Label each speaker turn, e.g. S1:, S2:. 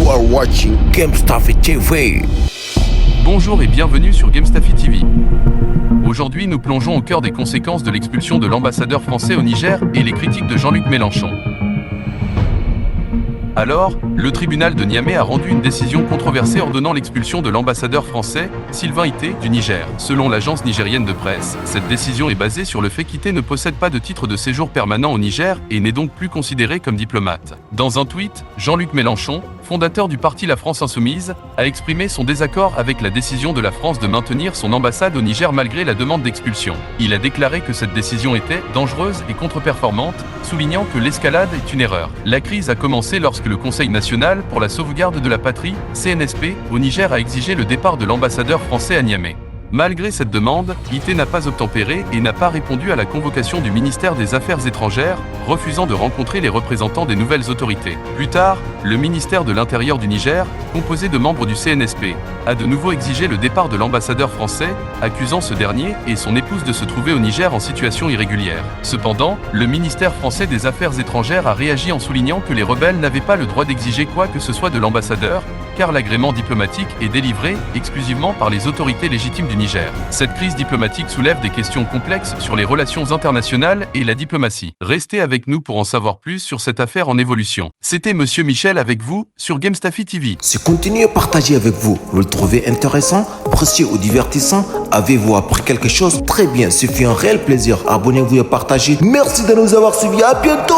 S1: You are watching GameStuffy TV.
S2: Bonjour et bienvenue sur GameStuffy TV. Aujourd'hui, nous plongeons au cœur des conséquences de l'expulsion de l'ambassadeur français au Niger et les critiques de Jean-Luc Mélenchon. Alors, le tribunal de Niamey a rendu une décision controversée ordonnant l'expulsion de l'ambassadeur français, Sylvain Ité, du Niger. Selon l'agence nigérienne de presse, cette décision est basée sur le fait qu'Ité ne possède pas de titre de séjour permanent au Niger et n'est donc plus considéré comme diplomate. Dans un tweet, Jean-Luc Mélenchon, fondateur du parti La France Insoumise, a exprimé son désaccord avec la décision de la France de maintenir son ambassade au Niger malgré la demande d'expulsion. Il a déclaré que cette décision était dangereuse et contre-performante, soulignant que l'escalade est une erreur. La crise a commencé lorsque le Conseil national pour la sauvegarde de la patrie, CNSP, au Niger a exigé le départ de l'ambassadeur français à Niamey. Malgré cette demande, Ité n'a pas obtempéré et n'a pas répondu à la convocation du ministère des Affaires étrangères, refusant de rencontrer les représentants des nouvelles autorités. Plus tard, le ministère de l'Intérieur du Niger, composé de membres du CNSP, a de nouveau exigé le départ de l'ambassadeur français, accusant ce dernier et son épouse de se trouver au Niger en situation irrégulière. Cependant, le ministère français des Affaires étrangères a réagi en soulignant que les rebelles n'avaient pas le droit d'exiger quoi que ce soit de l'ambassadeur, car l'agrément diplomatique est délivré exclusivement par les autorités légitimes du Niger. Cette crise diplomatique soulève des questions complexes sur les relations internationales et la diplomatie. Restez avec nous pour en savoir plus sur cette affaire en évolution. C'était Monsieur Michel avec vous sur GameStuffy TV.
S1: Si continuez à partager avec vous, vous le trouvez intéressant, précieux ou divertissant, avez-vous appris quelque chose? Très bien, c'est fait un réel plaisir. Abonnez-vous et partagez. Merci de nous avoir suivis. À bientôt.